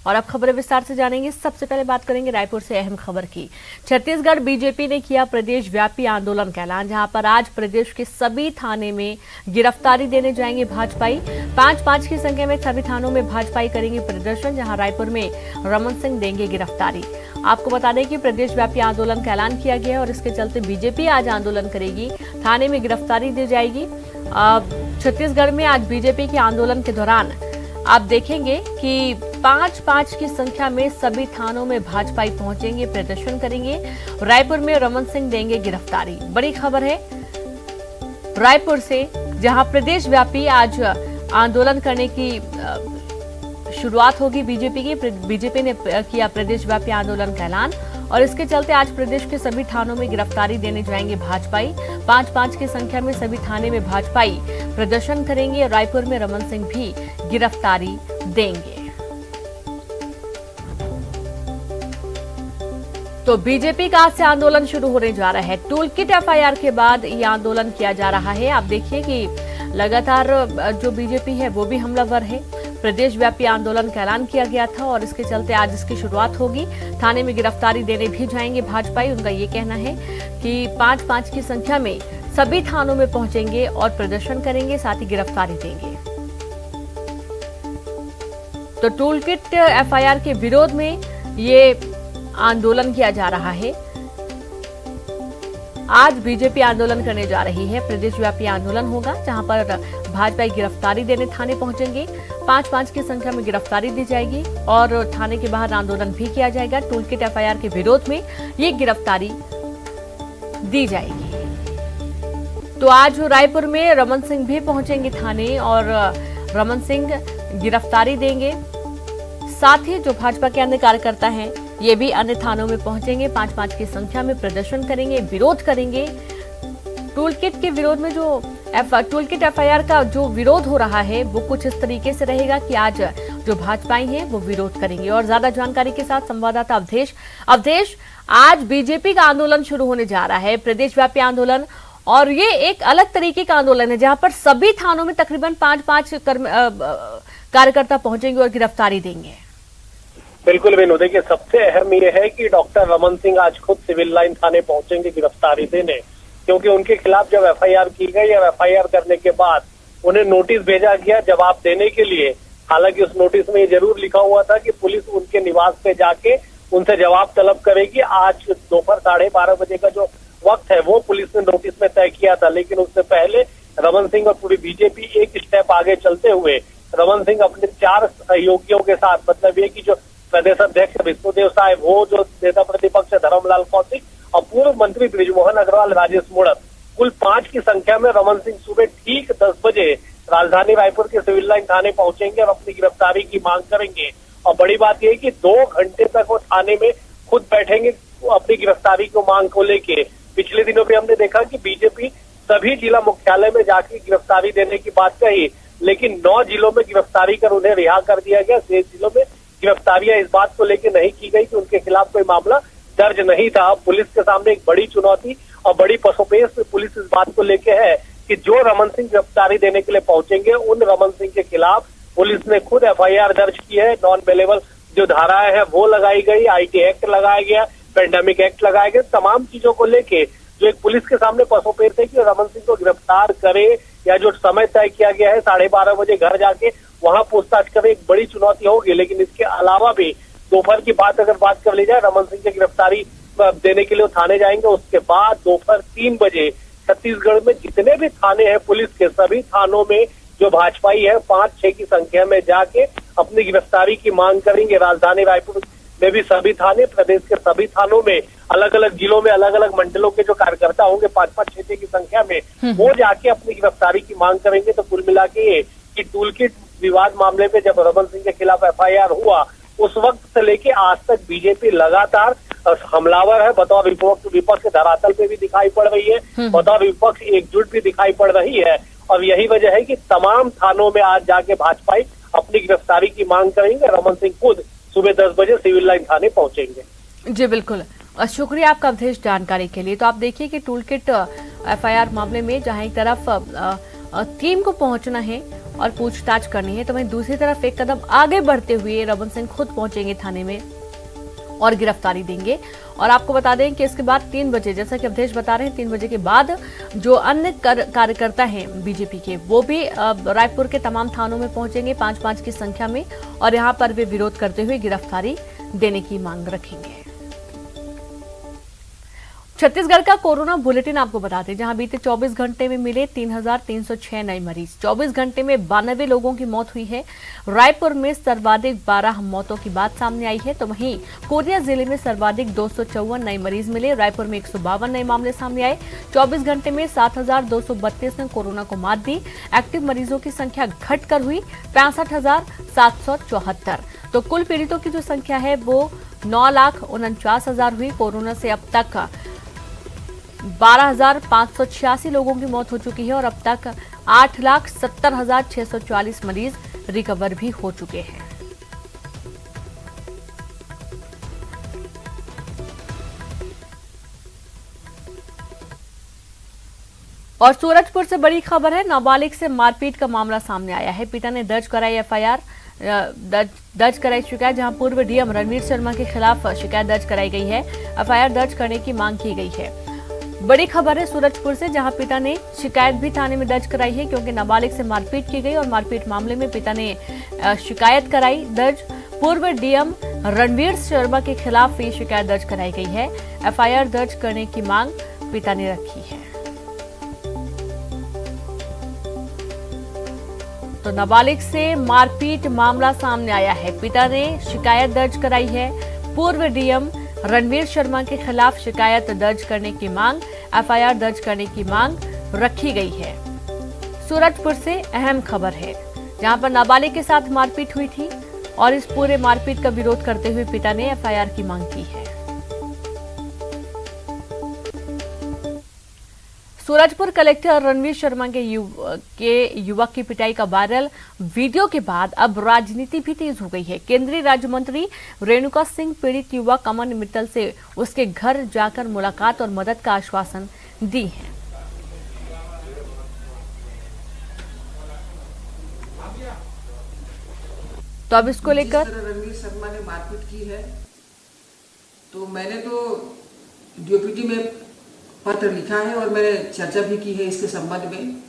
और अब खबरें विस्तार से जानेंगे। सबसे पहले बात करेंगे रायपुर से अहम खबर की। छत्तीसगढ़ बीजेपी ने किया प्रदेश व्यापी आंदोलन का ऐलान, जहां पर आज प्रदेश के सभी थाने में गिरफ्तारी देने जाएंगे भाजपाई। 5-5 की संख्या में सभी थानों में भाजपाई करेंगे प्रदर्शन, जहां रायपुर में रमन सिंह देंगे गिरफ्तारी। आपको बता दें कि प्रदेश व्यापी आंदोलन का ऐलान किया गया है और इसके चलते बीजेपी आज आंदोलन करेगी, थाने में गिरफ्तारी दी जाएगी। छत्तीसगढ़ में आज बीजेपी के आंदोलन के दौरान आप देखेंगे कि 5-5 की संख्या में सभी थानों में भाजपाई पहुंचेंगे, प्रदर्शन करेंगे। रायपुर में रमन सिंह देंगे गिरफ्तारी। बड़ी खबर है रायपुर से, जहां प्रदेश व्यापी आज आंदोलन करने की शुरुआत होगी बीजेपी की। बीजेपी ने किया प्रदेश व्यापी आंदोलन का ऐलान और इसके चलते आज प्रदेश के सभी थानों में गिरफ्तारी देने जाएंगे भाजपाई। 5-5 की संख्या में सभी थाने में भाजपाई प्रदर्शन करेंगे और रायपुर में रमन सिंह भी गिरफ्तारी देंगे। तो बीजेपी का आज से आंदोलन शुरू होने जा रहा है। टूल किट एफआईआर के बाद ये आंदोलन किया जा रहा है। आप देखिए कि लगातार जो बीजेपी है वो भी हमलावर है। प्रदेश व्यापी आंदोलन का ऐलान किया गया था और इसके चलते आज इसकी शुरुआत होगी। थाने में गिरफ्तारी देने भी जाएंगे भाजपाई। उनका ये कहना है कि 5-5 की संख्या में सभी थानों में पहुंचेंगे और प्रदर्शन करेंगे, साथ ही गिरफ्तारी देंगे। तो टूल किट एफआईआर के विरोध में ये आंदोलन किया जा रहा है। आज बीजेपी आंदोलन करने जा रही है। प्रदेश व्यापी आंदोलन होगा, जहां पर भाजपा गिरफ्तारी देने थाने पहुंचेंगे। 5-5 की संख्या में गिरफ्तारी दी जाएगी और थाने के बाहर आंदोलन भी किया जाएगा। टूल किट एफआईआर के विरोध में ये गिरफ्तारी दी जाएगी। तो आज रायपुर में रमन सिंह भी पहुंचेंगे थाने और रमन सिंह गिरफ्तारी देंगे। साथ ही जो भाजपा के अन्य कार्यकर्ता हैं ये भी अन्य थानों में पहुंचेंगे। 5-5 की संख्या में प्रदर्शन करेंगे, विरोध करेंगे। टूल किट के विरोध में जो टूल किट एफआईआर का जो विरोध हो रहा है वो कुछ इस तरीके से रहेगा कि आज जो भाजपाई हैं वो विरोध करेंगे। और ज्यादा जानकारी के साथ संवाददाता अवधेश, आज बीजेपी का आंदोलन शुरू होने जा रहा है, प्रदेश व्यापी आंदोलन, और ये एक अलग तरीके का आंदोलन है जहां पर सभी थानों में तकरीबन 5-5 कार्यकर्ता पहुंचेंगे और गिरफ्तारी देंगे। बिल्कुल विनोद, देखिए सबसे अहम ये है कि डॉक्टर रमन सिंह आज खुद सिविल लाइन थाने पहुंचेंगे गिरफ्तारी देने, क्योंकि उनके खिलाफ जब एफआईआर की गई और एफआईआर करने के बाद उन्हें नोटिस भेजा गया जवाब देने के लिए। हालांकि उस नोटिस में ये जरूर लिखा हुआ था कि पुलिस उनके निवास पे जाके उनसे जवाब तलब करेगी। आज दोपहर 12:30 बजे का जो वक्त है वो पुलिस ने नोटिस में तय किया था, लेकिन उससे पहले रमन सिंह और पूरी बीजेपी एक स्टेप आगे चलते हुए रमन सिंह अपने 4 सहयोगियों के साथ, मतलब ये कि जो प्रदेश अध्यक्ष विष्णुदेव साय, वो जो नेता प्रतिपक्ष धर्मलाल कौशिक और पूर्व मंत्री बृजमोहन अग्रवाल, राजेश मूणत, कुल 5 की संख्या में रमन सिंह सुबह ठीक 10 बजे राजधानी रायपुर के सिविल लाइन थाने पहुंचेंगे और अपनी गिरफ्तारी की मांग करेंगे। और बड़ी बात यह है कि 2 घंटे तक वो थाने में खुद बैठेंगे अपनी गिरफ्तारी को मांग को लेके। पिछले दिनों में हमने देखा कि बीजेपी सभी जिला मुख्यालय में जाकर गिरफ्तारी देने की बात कही, लेकिन 9 जिलों में गिरफ्तारी कर उन्हें रिहा कर दिया गया। 6 जिलों में गिरफ्तारियां इस बात को लेकर नहीं की गई कि उनके खिलाफ कोई मामला दर्ज नहीं था। पुलिस के सामने एक बड़ी चुनौती और बड़ी पसोपेश पुलिस इस बात को लेकर है कि जो रमन सिंह गिरफ्तारी देने के लिए पहुंचेंगे उन रमन सिंह के खिलाफ पुलिस ने खुद एफआईआर दर्ज की है। नॉन अवेलेबल जो धाराएं हैं वो लगाई गई, आईटी एक्ट लगाया गया, पेंडेमिक एक्ट लगाए गए। तमाम चीजों को लेके जो एक पुलिस के सामने पसोपेश है कि रमन सिंह को गिरफ्तार करे या जो समय तय किया गया है 12:30 बजे घर जाके वहां पूछताछ करे, एक बड़ी चुनौती होगी। लेकिन इसके अलावा भी दोपहर की अगर बात कर ली जाए, रमन सिंह की गिरफ्तारी देने के लिए वो थाने जाएंगे। उसके बाद दोपहर 3 बजे छत्तीसगढ़ में जितने भी थाने हैं पुलिस के, सभी थानों में जो भाजपाई है 5-6 की संख्या में जाके अपनी गिरफ्तारी की मांग करेंगे। राजधानी रायपुर में भी सभी थाने, प्रदेश के सभी थानों में, अलग अलग जिलों में अलग अलग मंडलों के जो कार्यकर्ता होंगे 5-5-6 की संख्या में, वो जाके अपनी गिरफ्तारी की मांग करेंगे। तो कुल मिला के ये कि टूल किट विवाद मामले में जब रमन सिंह के खिलाफ एफआईआर हुआ उस वक्त से लेके आज तक बीजेपी लगातार हमलावर है। बतौर विपक्ष धरातल पे भी दिखाई पड़ रही है, बतौर विपक्ष एकजुट भी दिखाई पड़ रही है। और यही वजह है कि तमाम थानों में आज जाके भाजपाई अपनी गिरफ्तारी की मांग करेंगे। रमन सिंह खुद सुबह 10 बजे सिविल लाइन थाने पहुंचेंगे। जी बिल्कुल, शुक्रिया आपका अवधेश जानकारी के लिए। तो आप देखिए कि टूल किट एफआईआर मामले में जहां एक तरफ टीम को पहुंचना है और पूछताछ करनी है। तो वहीं दूसरी तरफ एक कदम आगे बढ़ते हुए रमन सिंह खुद पहुंचेंगे थाने में और गिरफ्तारी देंगे। और आपको बता दें कि इसके बाद 3 बजे, जैसा कि अवधेश बता रहे हैं, 3 बजे के बाद जो अन्य कार्यकर्ता हैं बीजेपी के, वो भी रायपुर के तमाम थानों में पहुंचेंगे 5-5 की संख्या में, और यहां पर वे विरोध करते हुए गिरफ्तारी देने की मांग रखेंगे। छत्तीसगढ़ का कोरोना बुलेटिन आपको बता दें, जहां बीते 24 घंटे में मिले 3,306 नए मरीज। 24 घंटे में 92 लोगों की मौत हुई है। रायपुर में सर्वाधिक 12 मौतों की बात सामने आई है। तो वहीं कोरिया जिले में सर्वाधिक 254 नए मरीज मिले। रायपुर में 152 नए मामले सामने आए। 24 घंटे में 7,232 ने कोरोना को मात दी। एक्टिव मरीजों की संख्या घटकर हुई 65,774। तो कुल पीड़ितों की जो संख्या है वो 9,49,000 हुई। कोरोना से अब तक 12,586 लोगों की मौत हो चुकी है और अब तक 8,70,644 मरीज रिकवर भी हो चुके हैं। और सूरजपुर से बड़ी खबर है, नाबालिग से मारपीट का मामला सामने आया है। पिता ने दर्ज कराई एफआईआर, दर्ज कराई शिकायत, जहां पूर्व डीएम रणवीर शर्मा के खिलाफ शिकायत दर्ज कराई गई है। एफआईआर दर्ज करने की मांग की गई है। बड़ी खबर है सूरजपुर से, जहां पिता ने शिकायत भी थाने में दर्ज कराई है, क्योंकि नाबालिग से मारपीट की गई और मारपीट मामले में पिता ने शिकायत कराई दर्ज। पूर्व डीएम रणवीर शर्मा के खिलाफ ये शिकायत दर्ज कराई गई है। एफआईआर दर्ज करने की मांग पिता ने रखी है। तो नाबालिग से मारपीट मामला सामने आया है। पिता ने शिकायत दर्ज कराई है। पूर्व डीएम रणवीर शर्मा के खिलाफ शिकायत दर्ज करने की मांग, एफआईआर दर्ज करने की मांग रखी गई है। सूरजपुर से अहम खबर है, जहां पर नाबालिग के साथ मारपीट हुई थी और इस पूरे मारपीट का विरोध करते हुए पिता ने एफआईआर की मांग की है। सूरजपुर कलेक्टर रणवीर शर्मा के युवक की पिटाई का वायरल वीडियो के बाद अब राजनीति भी तेज हो गई है। केंद्रीय राज्य मंत्री रेणुका सिंह पीड़ित युवक अमन मित्तल से उसके घर जाकर मुलाकात और मदद का आश्वासन दी है। तो अब इसको लेकर रणवीर शर्मा ने मारपीट की है, तो मैंने तो डीओपीटी में पत्र लिखा है और मैंने चर्चा भी की है इसके संबंध में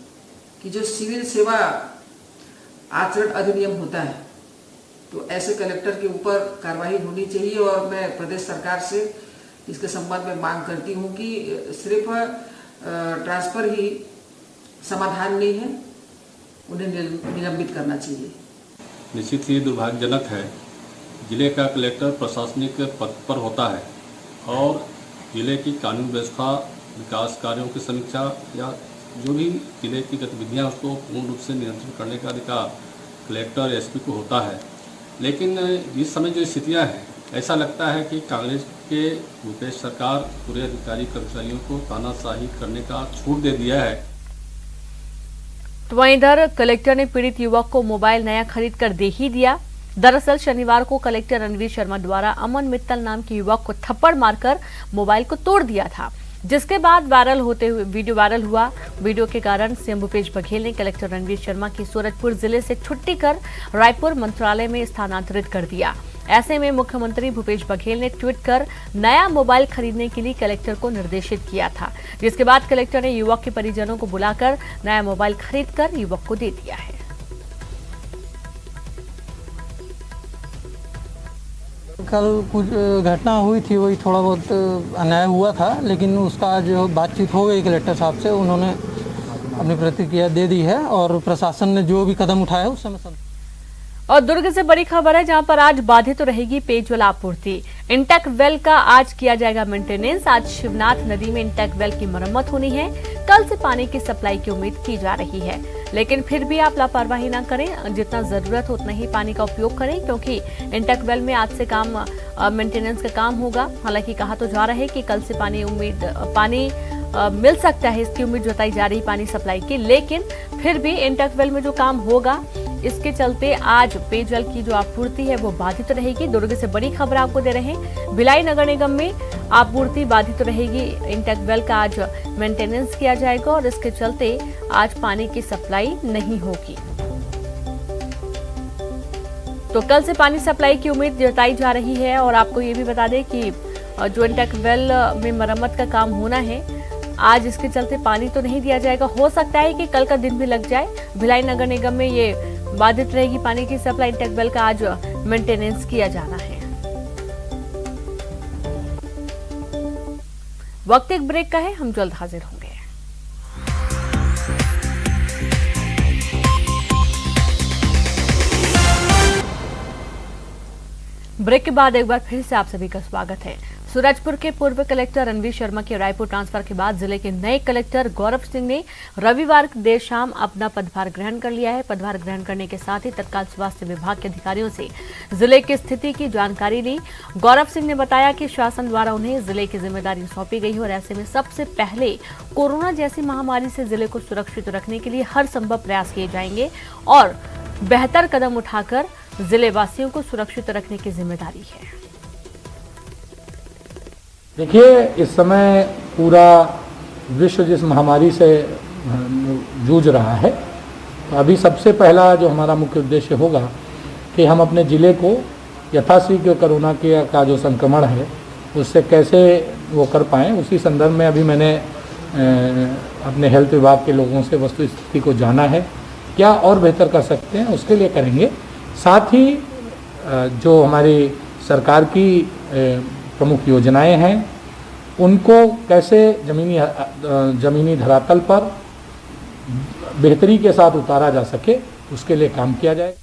कि जो सिविल सेवा आचरण अधिनियम होता है, तो ऐसे कलेक्टर के ऊपर कार्रवाई होनी चाहिए। और मैं प्रदेश सरकार से इसके संबंध में मांग करती हूं कि सिर्फ ट्रांसफर ही समाधान नहीं है, उन्हें निलंबित करना चाहिए। निश्चित ही दुर्भाग्यजनक है, जिले का कलेक्टर प्रशासनिक पद पर होता है और जिले की कानून व्यवस्था, विकास कार्यों की समीक्षा या जो भी जिले की गतिविधियां उसको पूर्ण रूप से नियंत्रित करने का अधिकार कलेक्टर एसपी को होता है। लेकिन इस समय जो स्थितियां हैं, ऐसा लगता है कि कांग्रेस के भूपेश सरकार पूरे अधिकारी कर्मचारियों को तानाशाही करने का छूट दे दिया है। तो वहीं इधर कलेक्टर ने पीड़ित युवक को मोबाइल नया खरीद कर दे ही दिया। दरअसल शनिवार को कलेक्टर रणवीर शर्मा द्वारा अमन मित्तल नाम के युवक को थप्पड़ मारकर मोबाइल को तोड़ दिया था, जिसके बाद वीडियो वायरल हुआ। वीडियो के कारण सीएम भूपेश बघेल ने कलेक्टर रणवीर शर्मा की सूरजपुर जिले से छुट्टी कर रायपुर मंत्रालय में स्थानांतरित कर दिया। ऐसे में मुख्यमंत्री भूपेश बघेल ने ट्वीट कर नया मोबाइल खरीदने के लिए कलेक्टर को निर्देशित किया था, जिसके बाद कलेक्टर ने युवक के परिजनों को बुलाकर नया मोबाइल खरीदकर युवक को दे दिया है। कल कुछ घटना हुई थी, वही थोड़ा बहुत अन्याय हुआ था, लेकिन उसका जो बातचीत हो गई कलेक्टर साहब से, उन्होंने अपनी प्रतिक्रिया दे दी है और प्रशासन ने जो भी कदम उठाया उस समय। और दुर्ग से बड़ी खबर है, जहां पर आज बाधित तो रहेगी पेयजल आपूर्ति। इंटेक वेल का आज किया जाएगा मेंटेनेंस। आज शिवनाथ नदी में इंटेक वेल की मरम्मत होनी है। कल से पानी की सप्लाई की उम्मीद की जा रही है, लेकिन फिर भी आप लापरवाही ना करें, जितना जरूरत हो उतना ही पानी का उपयोग करें, क्योंकि इंटेक वेल में आज से मेंटेनेंस का काम होगा। हालांकि कहा तो जा रहा है कि कल से पानी मिल सकता है, इसकी उम्मीद जताई जा रही पानी सप्लाई की, लेकिन फिर भी इंटेक वेल में जो काम होगा इसके चलते आज पेयजल की जो आपूर्ति है वो बाधित रहेगी। दुर्ग से बड़ी खबर आपको दे रहे हैं। भिलाई नगर निगम में आपूर्ति बाधित रहेगी। इंटेक वेल का आज मेंटेनेंस किया जाएगा और इसके चलते आज पानी की सप्लाई नहीं होगी। तो कल से पानी सप्लाई की उम्मीद जताई जा रही है। और आपको ये भी बता दें कि जो इंटेक वेल में मरम्मत का काम होना है, आज इसके चलते पानी तो नहीं दिया जाएगा। हो सकता है कि कल का दिन भी लग जाए। भिलाई नगर निगम में ये बाधित रहेगी पानी की सप्लाई। इंटेक वेल का आज मेंटेनेंस किया जाना है। वक्त एक ब्रेक का है, हम जल्द हाजिर होंगे। ब्रेक के बाद एक बार फिर से आप सभी का स्वागत है। सूरजपुर के पूर्व कलेक्टर रणवीर शर्मा के रायपुर ट्रांसफर के बाद जिले के नए कलेक्टर गौरव सिंह ने रविवार देर शाम अपना पदभार ग्रहण कर लिया है। पदभार ग्रहण करने के साथ ही तत्काल स्वास्थ्य विभाग के अधिकारियों से जिले की स्थिति की जानकारी ली। गौरव सिंह ने बताया कि शासन द्वारा उन्हें जिले की जिम्मेदारी सौंपी गई है और ऐसे में सबसे पहले कोरोना जैसी महामारी से जिले को सुरक्षित रखने के लिए हर संभव प्रयास किए जाएंगे और बेहतर कदम उठाकर जिले वासियों को सुरक्षित रखने की जिम्मेदारी है। देखिए, इस समय पूरा विश्व जिस महामारी से जूझ रहा है, तो अभी सबसे पहला जो हमारा मुख्य उद्देश्य होगा कि हम अपने ज़िले को यथाशीघ्र कोरोना का जो संक्रमण है उससे कैसे वो कर पाएँ, उसी संदर्भ में अभी मैंने अपने हेल्थ विभाग के लोगों से वस्तु स्थिति को जाना है। क्या और बेहतर कर सकते हैं उसके लिए करेंगे। साथ ही जो हमारी सरकार की प्रमुख योजनाएं हैं उनको कैसे जमीनी धरातल पर बेहतरी के साथ उतारा जा सके, उसके लिए काम किया जाए।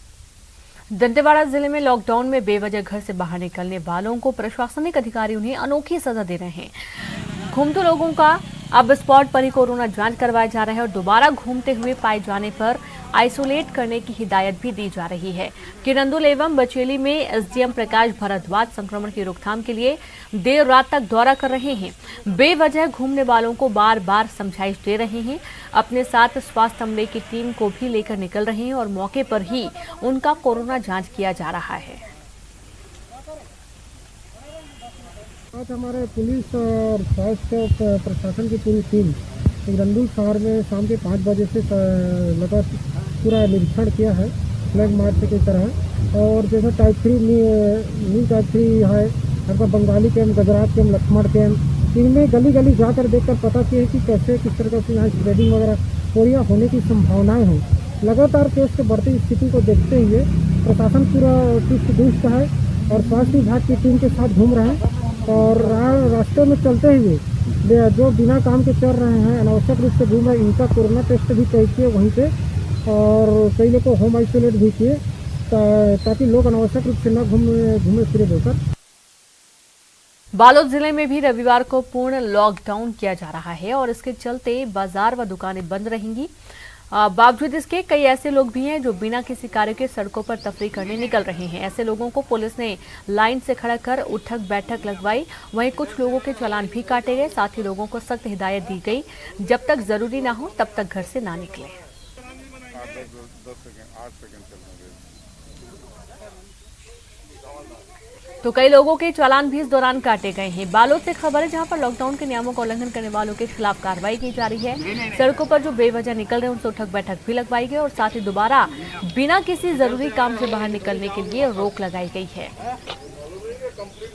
दंतेवाड़ा जिले में लॉकडाउन में बेवजह घर से बाहर निकलने वालों को प्रशासनिक अधिकारी उन्हें अनोखी सजा दे रहे हैं। घूमते लोगों का अब स्पॉट पर ही कोरोना जांच करवाया जा रहा है और दोबारा घूमते हुए पाए जाने पर आइसोलेट करने की हिदायत भी दी जा रही है। किरंदुल एवं बचेली में एसडीएम प्रकाश भारद्वाज संक्रमण की रोकथाम के लिए देर रात तक दौरा कर रहे हैं। बेवजह घूमने वालों को बार बार समझाइश दे रहे हैं। अपने साथ स्वास्थ्य अमले की टीम को भी लेकर निकल रहे हैं और मौके पर ही उनका कोरोना जांच किया जा रहा है। आज हमारे पुलिस और स्वास्थ्य प्रशासन की पूरी टीम किरंदुल शहर में शाम के 5 बजे से लगातार पूरा निरीक्षण किया है फ्लैग मार्च की तरह। और जैसे टाइप 3 न्यू टाइप 3 है, आपका Bengali camp, Gujarat camp, Lakshman camp, इनमें गली गली जाकर देखकर पता किया है कि कैसे किस तरह से यहाँ स्प्रेडिंग वगैरह पूरी होने की संभावनाएं हैं। लगातार केस के बढ़ती स्थिति को देखते हुए प्रशासन पूरा चुस्त दुरुस्त है और स्वास्थ्य विभाग की टीम के साथ घूम रहे हैं और रास्ते में चलते हुए जो बिना काम के चल रहे हैं, अनावश्यक रूप से घूम रहे हैं, इनका कोरोना टेस्ट भी तय किए वहीं पे और कई लोग को होम आइसोलेट भी किए ताकि लोग अनावश्यक रूप से न घूमे फिरे होकर। बालोद जिले में भी रविवार को पूर्ण लॉकडाउन किया जा रहा है और इसके चलते बाजार व दुकानें बंद रहेंगी। बावजूद इसके कई ऐसे लोग भी हैं जो बिना किसी कार्य के सड़कों पर तफरीह करने निकल रहे हैं। ऐसे लोगों को पुलिस ने लाइन से खड़ा कर उठक बैठक लगवाई। वहीं कुछ लोगों के चालान भी काटे गए। साथ ही लोगों को सख्त हिदायत दी गई, जब तक जरूरी ना हो तब तक घर से ना निकले। तो कई लोगों के चालान भी इस दौरान काटे गए हैं। बालोद से खबर है, जहां पर लॉकडाउन के नियमों का उल्लंघन करने वालों के खिलाफ कार्रवाई की जा रही है। सड़कों पर जो बेवजह निकल रहे हैं उनसे उठक बैठक भी लगवाई गई और साथ ही दोबारा बिना किसी जरूरी काम से बाहर निकलने के लिए रोक लगाई गई है।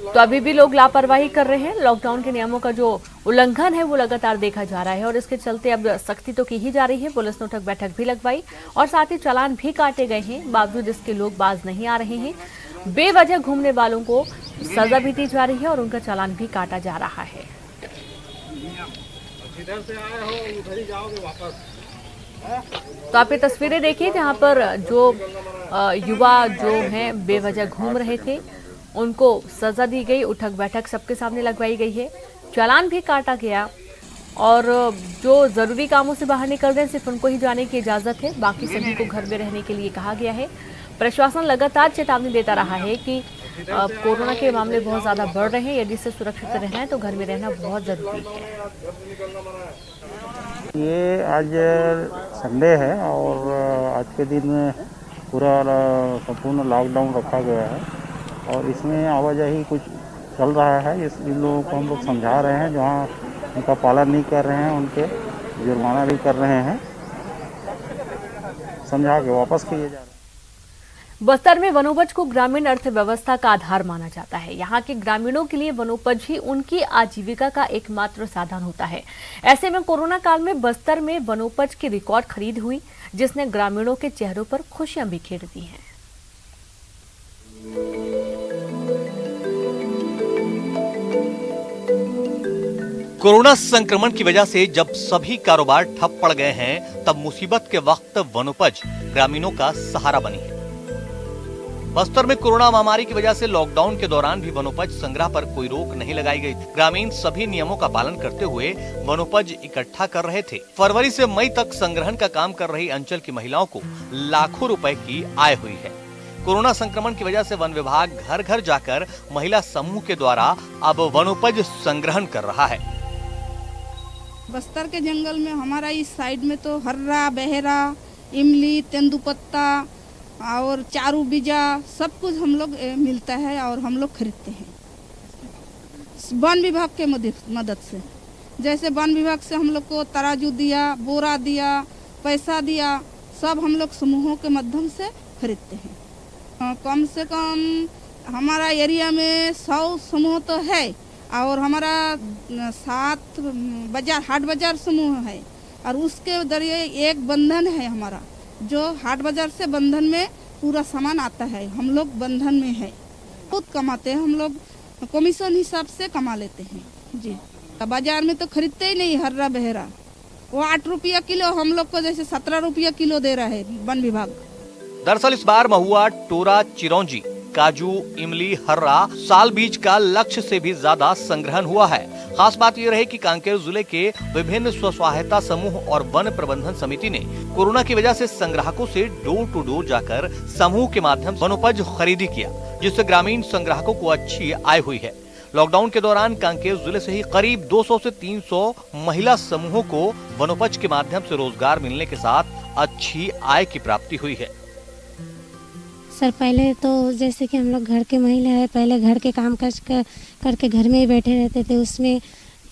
तो अभी भी लोग लापरवाही कर रहे हैं। लॉकडाउन के नियमों का जो उल्लंघन है वो लगातार देखा जा रहा है और इसके चलते अब सख्ती तो की ही जा रही है। पुलिस ने उठक बैठक भी लगवाई और साथ ही चालान भी काटे गए हैं। बावजूद इसके लोग बाज नहीं आ रहे हैं। बेवजह घूमने वालों को सजा भी दी जा रही है और उनका चालान भी काटा जा रहा है। तो आप ये तस्वीरें देखिए जहां पर जो युवा जो हैं बेवजह घूम रहे थे उनको सजा दी गई, उठक बैठक सबके सामने लगवाई गई है, चालान भी काटा गया और जो जरूरी कामों से बाहर निकल रहे हैं सिर्फ उनको ही जाने की इजाजत है। बाकी सभी को घर में रहने के लिए कहा गया है। प्रशासन लगातार चेतावनी देता रहा है कि कोरोना के मामले बहुत ज़्यादा बढ़ रहे हैं। यदि इससे सुरक्षित रहना है तो घर में रहना बहुत ज़रूरी है। ये आज संडे है और आज के दिन पूरा संपूर्ण लॉकडाउन रखा गया है और इसमें आवाजाही कुछ चल रहा है। इन लोगों को हम लोग समझा रहे हैं, जहाँ उनका पालन नहीं कर रहे हैं उनके जुर्माना भी कर रहे हैं, समझा के वापस किए जा रहे हैं। बस्तर में वनोपज को ग्रामीण अर्थव्यवस्था का आधार माना जाता है। यहाँ के ग्रामीणों के लिए वनोपज ही उनकी आजीविका का एकमात्र साधन होता है। ऐसे में कोरोना काल में बस्तर में वनोपज की रिकॉर्ड खरीद हुई, जिसने ग्रामीणों के चेहरों पर खुशियां बिखेर दी हैं। कोरोना संक्रमण की वजह से जब सभी कारोबार ठप पड़ गए हैं, तब मुसीबत के वक्त वनोपज ग्रामीणों का सहारा बनी है। बस्तर में कोरोना महामारी की वजह से लॉकडाउन के दौरान भी वनोपज संग्रह पर कोई रोक नहीं लगाई गई थी। ग्रामीण सभी नियमों का पालन करते हुए वनोपज इकट्ठा कर रहे थे। फरवरी से मई तक संग्रहण का काम कर रही अंचल की महिलाओं को लाखों रुपए की आय हुई है। कोरोना संक्रमण की वजह से वन विभाग घर घर जाकर महिला समूह के द्वारा अब वनोपज संग्रहण कर रहा है। बस्तर के जंगल में हमारा इस साइड में तो हर्रा, बहेरा, इमली, तेंदुपत्ता और चारू बीजा सब कुछ हम लोग मिलता है और हम लोग खरीदते हैं वन विभाग के मदद से। जैसे वन विभाग से हम लोग को तराजू दिया, बोरा दिया, पैसा दिया, सब हम लोग समूहों के माध्यम से खरीदते हैं। कम से कम हमारा एरिया में 100 समूह तो है और हमारा 7 बाजार हाट बाजार समूह है और उसके जरिए एक बंधन है हमारा, जो हाट बाजार से बंधन में पूरा सामान आता है। हम लोग बंधन में है, बहुत कमाते हैं हम लोग, कमीशन हिसाब से कमा लेते हैं जी। बाजार में तो खरीदते ही नहीं हर्रा बहेरा, वो 8 रुपया किलो, हम लोग को जैसे 17 रुपया किलो दे रहा है वन विभाग। दरअसल इस बार महुआ, टोरा, चिरौंजी, काजू, इमली, हर्रा, साल बीज का लक्ष्य से भी ज्यादा संग्रहण हुआ है। खास बात यह रही कि कांकेर जिले के विभिन्न स्व सहायता समूह और वन प्रबंधन समिति ने कोरोना की वजह से संग्राहकों से डोर टू डोर जाकर समूह के माध्यम से वनोपज खरीदी किया, जिससे ग्रामीण संग्राहकों को अच्छी आय हुई है। लॉकडाउन के दौरान कांकेर जिले से ही करीब 200 से 300 महिला समूहों को वनोपज के माध्यम से रोजगार मिलने के साथ अच्छी आय की प्राप्ति हुई है। सर पहले तो जैसे कि हम लोग घर के महिला है, पहले घर के काम काज करके घर में ही बैठे रहते थे, उसमें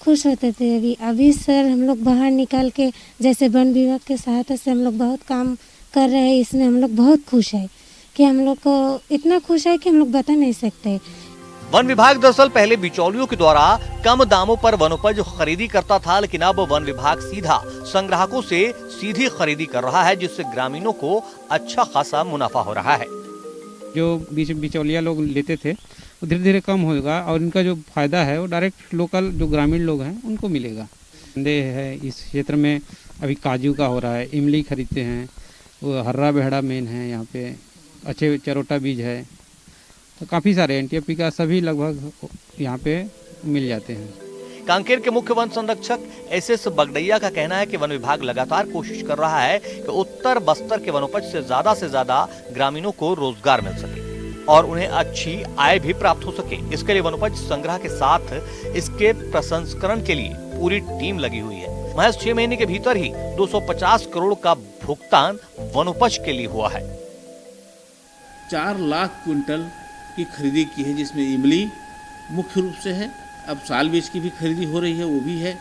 खुश होते थे। अभी सर हम लोग बाहर निकाल के जैसे वन विभाग के सहायता से हम लोग बहुत काम कर रहे हैं, इसमें हम लोग बहुत खुश है कि हम लोग को इतना खुश है कि हम लोग बता नहीं सकते। वन विभाग दरअसल पहले बिचौलियों के द्वारा कम दामों पर वनोपज खरीदी करता था, लेकिन अब वन विभाग सीधा संग्राहकों से सीधी खरीदी कर रहा है, जिससे ग्रामीणों को अच्छा खासा मुनाफा हो रहा है। जो बिचौलिया लोग लेते थे वो धीरे धीरे कम होगा और इनका जो फायदा है वो डायरेक्ट लोकल जो ग्रामीण लोग हैं उनको मिलेगा। संदेह है इस क्षेत्र में अभी काजू का हो रहा है, इमली खरीदते हैं, वो हर्रा बेहड़ा मेन है, यहाँ पे अच्छे चरोटा बीज है, तो काफ़ी सारे एनटीएफपी का सभी लगभग यहाँ पे मिल जाते हैं। कांकेर के मुख्य वन संरक्षक एसएस बगडैया का कहना है कि वन विभाग लगातार कोशिश कर रहा है कि उत्तर बस्तर के वनोपज से ज्यादा ग्रामीणों को रोजगार मिल सके और उन्हें अच्छी आय भी प्राप्त हो सके। इसके लिए वनोपज संग्रह के साथ इसके प्रसंस्करण के लिए पूरी टीम लगी हुई है। महज 6 महीने के भीतर ही 250 करोड़ का भुगतान वनोपज के लिए हुआ है। 4 लाख क्विंटल की खरीदी की है, जिसमें इमली मुख्य रूप से है। अब साल बीज की भी खरीदी हो रही है, वो भी है।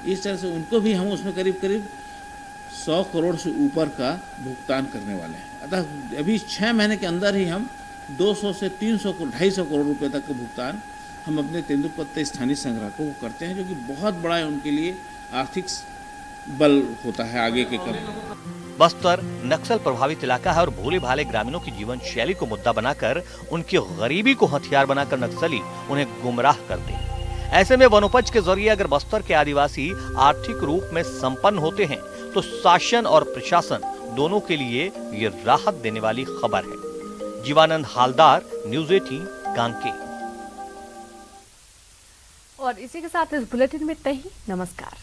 इस तरह से उनको भी हम उसमें करीब 100 करोड़ से ऊपर का भुगतान करने वाले हैं। अतः अभी 6 महीने के अंदर ही हम 200 से 300 250 करोड़ रुपए तक का भुगतान हम अपने तेंदुपत्ते स्थानीय संग्राहकों को करते हैं, जो कि बहुत बड़ा उनके लिए आर्थिक बल होता है आगे के कम। बस्तर नक्सल प्रभावित इलाका है और भोले भाले ग्रामीणों की जीवन शैली को मुद्दा बनाकर उनकी गरीबी को हथियार बनाकर नक्सली उन्हें गुमराह करते हैं। ऐसे में वनोपज के जरिए अगर बस्तर के आदिवासी आर्थिक रूप में संपन्न होते हैं तो शासन और प्रशासन दोनों के लिए ये राहत देने वाली खबर है। जीवानंद हालदार, न्यूज़ 18 कांकेर। और इसी के साथ इस बुलेटिन में इतना ही। नमस्कार।